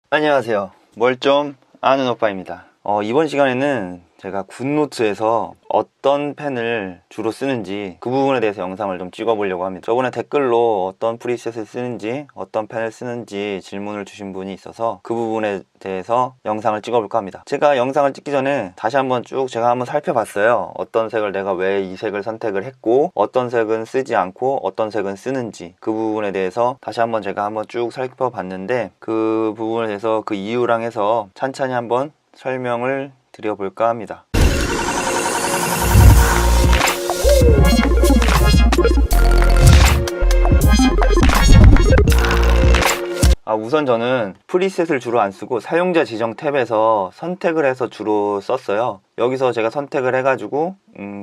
안녕하세요. 뭘 좀 아는 오빠입니다. 이번 시간에는 제가 굿노트에서 어떤 펜을 주로 쓰는지 그 부분에 대해서 영상을 좀 찍어 보려고 합니다. 저번에 댓글로 어떤 프리셋을 쓰는지 어떤 펜을 쓰는지 질문을 주신 분이 있어서 그 부분에 대해서 영상을 찍어 볼까 합니다. 제가 영상을 찍기 전에 다시 한번 쭉 제가 한번 살펴봤어요. 어떤 색을 내가 왜 이 색을 선택을 했고 어떤 색은 쓰지 않고 어떤 색은 쓰는지 그 부분에 대해서 다시 한번 제가 한번 쭉 살펴봤는데 그 부분에 대해서 그 이유랑 해서 찬찬히 한번 설명을 드려볼까 합니다. 우선 저는 프리셋을 주로 안 쓰고 사용자 지정 탭에서 선택을 해서 주로 썼어요. 여기서 제가 선택을 해가지고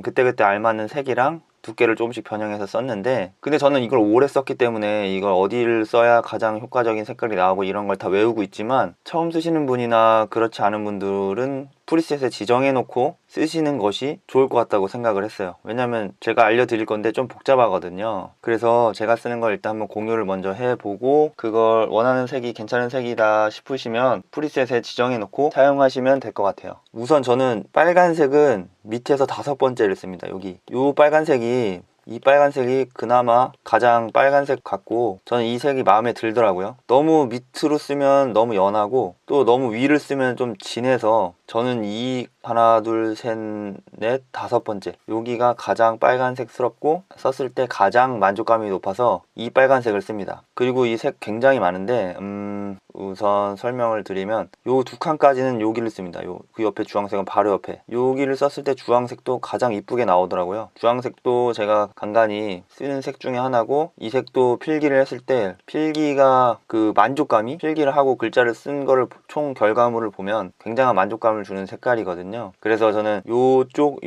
그때그때 알맞는 색이랑 두께를 조금씩 변형해서 썼는데, 근데 저는 이걸 오래 썼기 때문에 이걸 어디를 써야 가장 효과적인 색깔이 나오고 이런 걸 다 외우고 있지만, 처음 쓰시는 분이나 그렇지 않은 분들은 프리셋에 지정해 놓고 쓰시는 것이 좋을 것 같다고 생각을 했어요. 왜냐면 제가 알려드릴 건데 좀 복잡하거든요. 그래서 제가 쓰는 걸 일단 한번 공유를 먼저 해보고, 그걸 원하는 색이 괜찮은 색이다 싶으시면 프리셋에 지정해 놓고 사용하시면 될 것 같아요. 우선 저는 빨간색은 밑에서 5번째를 씁니다. 여기 이 빨간색이 그나마 가장 빨간색 같고, 저는 이 색이 마음에 들더라고요. 너무 밑으로 쓰면 너무 연하고 또 너무 위를 쓰면 좀 진해서 저는 이 하나 둘 셋 넷 5번째 여기가 가장 빨간색스럽고 썼을 때 가장 만족감이 높아서 이 빨간색을 씁니다. 그리고 이 색 굉장히 많은데 우선 설명을 드리면 요 두 칸까지는 여기를 씁니다. 그 옆에 주황색은 바로 옆에 여기를 썼을 때 주황색도 가장 이쁘게 나오더라고요. 주황색도 제가 간간히 쓰는 색 중에 하나고, 이 색도 필기를 했을 때 필기가 그 만족감이, 필기를 하고 글자를 쓴 거를 총 결과물을 보면 굉장한 만족감을 주는 색깔이거든요. 그래서 저는 요쪽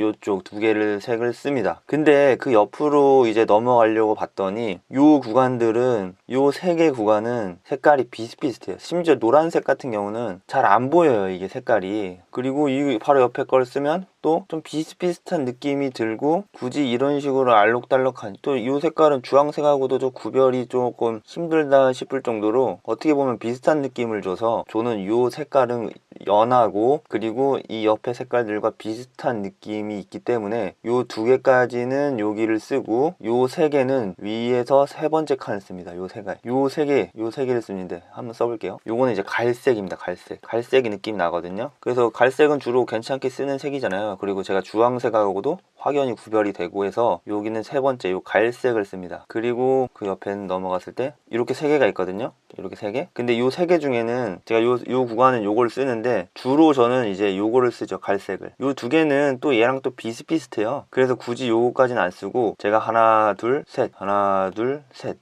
두 개를 색을 씁니다. 근데 그 옆으로 이제 넘어가려고 봤더니 요 구간들은, 요 세 개 구간은 색깔이 비슷비슷해요. 심지어 노란색 같은 경우는 잘 안 보여요, 이게 색깔이. 그리고 이 바로 옆에 걸 쓰면 또 좀 비슷비슷한 느낌이 들고, 굳이 이런 식으로 알록달록한, 또 이 색깔은 주황색하고도 좀 구별이 조금 힘들다 싶을 정도로 어떻게 보면 비슷한 느낌을 줘서, 저는 이 색깔은 연하고 그리고 이 옆에 색깔들과 비슷한 느낌이 있기 때문에 이 두 개까지는 여기를 쓰고, 요 세 개는 위에서 3번째 칸을 씁니다. 요 세 개를 쓰는데 한번 써볼게요. 요거는 이제 갈색입니다. 갈색이 느낌 나거든요. 그래서 갈색은 주로 괜찮게 쓰는 색이잖아요. 그리고 제가 주황색하고도 확연히 구별이 되고 해서 여기는 3번째 요 갈색을 씁니다. 그리고 그 옆에는 넘어갔을 때 이렇게 3개가 있거든요. 이렇게 3개. 근데 요 3개 중에는 제가 요 구간은 요걸 쓰는데, 주로 저는 이제 요거를 쓰죠. 갈색을. 요 두 개는 또 얘랑 또 비슷비슷해요. 그래서 굳이 요거까지는 안 쓰고 제가 하나 둘 셋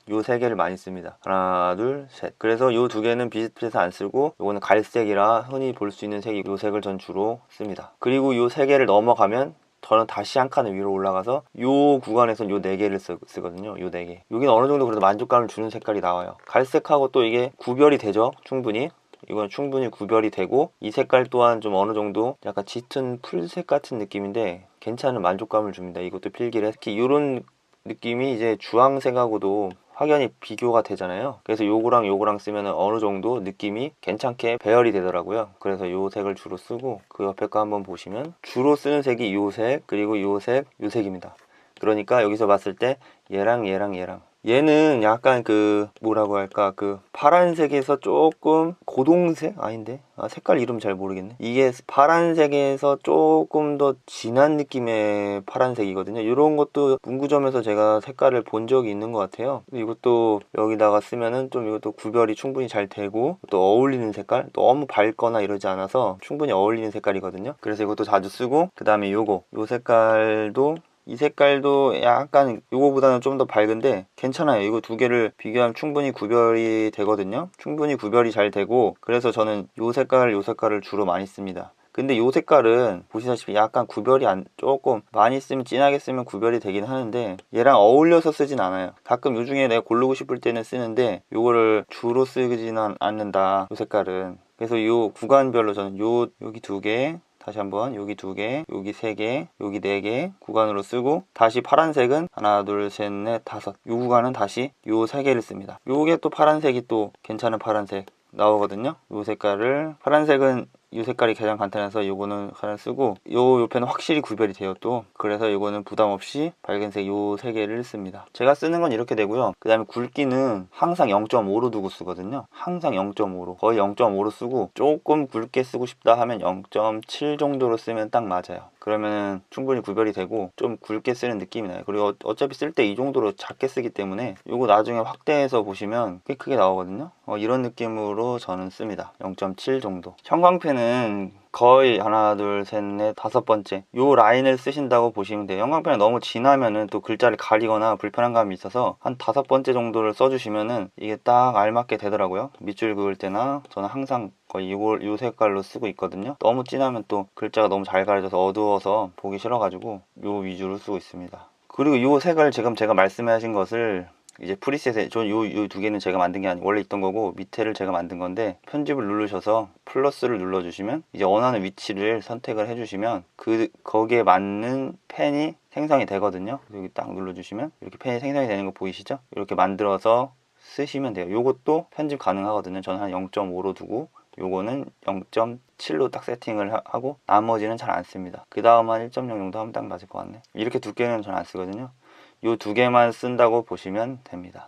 요 3개를 많이 씁니다. 하나 둘 셋. 그래서 요 두 개는 비슷비슷해서 안 쓰고, 요거는 갈색이라 흔히 볼 수 있는 색이 요 색을 전 주로 씁니다. 그리고 요 3개를 넘어가면 저는 다시 한 칸을 위로 올라가서 요 구간에선 요 4개를 쓰거든요. 요 4개. 여기는 어느 정도 그래도 만족감을 주는 색깔이 나와요. 갈색하고 또 이게 구별이 되죠. 충분히. 이건 충분히 구별이 되고, 이 색깔 또한 좀 어느 정도 약간 짙은 풀색 같은 느낌인데 괜찮은 만족감을 줍니다. 이것도 필기를 특히 이런 느낌이 이제 주황색하고도 확연히 비교가 되잖아요. 그래서 요거랑 쓰면 어느 정도 느낌이 괜찮게 배열이 되더라고요. 그래서 요 색을 주로 쓰고, 그 옆에 거 한번 보시면 주로 쓰는 색이 요 색, 그리고 요 색입니다. 그러니까 여기서 봤을 때 얘랑 얘는 약간 그 뭐라고 할까, 그 파란색에서 조금 고동색? 아닌데? 색깔 이름 잘 모르겠네. 이게 파란색에서 조금 더 진한 느낌의 파란색이거든요. 이런 것도 문구점에서 제가 색깔을 본 적이 있는 것 같아요. 이것도 여기다가 쓰면은 좀 이것도 구별이 충분히 잘 되고, 또 어울리는 색깔, 너무 밝거나 이러지 않아서 충분히 어울리는 색깔이거든요. 그래서 이것도 자주 쓰고, 그 다음에 요 색깔도, 이 색깔도 약간 이거보다는 좀 더 밝은데 괜찮아요. 이거 두 개를 비교하면 충분히 구별이 되거든요. 충분히 구별이 잘 되고, 그래서 저는 요 색깔을 주로 많이 씁니다. 근데 요 색깔은 보시다시피 약간 구별이 조금 많이 쓰면, 진하게 쓰면 구별이 되긴 하는데 얘랑 어울려서 쓰진 않아요. 가끔 요 중에 내가 고르고 싶을 때는 쓰는데 요거를 주로 쓰지는 않는다, 요 색깔은. 그래서 요 구간별로 저는 여기 2개, 다시 한번 여기 2개, 여기 3개, 여기 4개 구간으로 쓰고, 다시 파란색은 하나 둘 셋 넷 5, 요 구간은 다시 요 3개를 씁니다. 요게 또 파란색이 또 괜찮은 파란색, 나오거든요. 이 색깔을, 파란색은 이 색깔이 가장 간단해서 요거는 하나 쓰고, 요 옆에는 확실히 구별이 돼요 또. 그래서 요거는 부담 없이 밝은색 요 세 개를 씁니다. 제가 쓰는 건 이렇게 되고요. 그 다음에 굵기는 항상 0.5로 두고 쓰거든요. 항상 0.5로, 거의 0.5로 쓰고, 조금 굵게 쓰고 싶다 하면 0.7 정도로 쓰면 딱 맞아요. 그러면 충분히 구별이 되고 좀 굵게 쓰는 느낌이 나요. 그리고 어차피 쓸 때 이 정도로 작게 쓰기 때문에 요거 나중에 확대해서 보시면 꽤 크게 나오거든요. 이런 느낌으로 저는 씁니다. 0.7 정도. 형광펜은 거의 하나, 둘, 셋, 넷, 다섯 번째 요 라인을 쓰신다고 보시면 돼요. 형광펜이 너무 진하면은 또 글자를 가리거나 불편한 감이 있어서 한 다섯 번째 정도를 써주시면은 이게 딱 알맞게 되더라고요. 밑줄 그을 때나 저는 항상 거의 요 색깔로 쓰고 있거든요. 너무 진하면 또 글자가 너무 잘 가려져서 어두워서 보기 싫어가지고 요 위주로 쓰고 있습니다. 그리고 요 색을 지금 제가 말씀하신 것을 이제 프리셋에 요 두 개는 제가 만든 게 아니고 원래 있던 거고, 밑에를 제가 만든 건데, 편집을 누르셔서 플러스를 눌러주시면 이제 원하는 위치를 선택을 해주시면 거기에 맞는 펜이 생성이 되거든요. 여기 딱 눌러주시면 이렇게 펜이 생성이 되는 거 보이시죠? 이렇게 만들어서 쓰시면 돼요. 요것도 편집 가능하거든요. 저는 한 0.5로 두고 요거는 0.7로 딱 세팅을 하고 나머지는 잘 안 씁니다. 그 다음 한 1.0 정도 하면 딱 맞을 것 같네. 이렇게 두께는 전 안 쓰거든요. 요 두 개만 쓴다고 보시면 됩니다.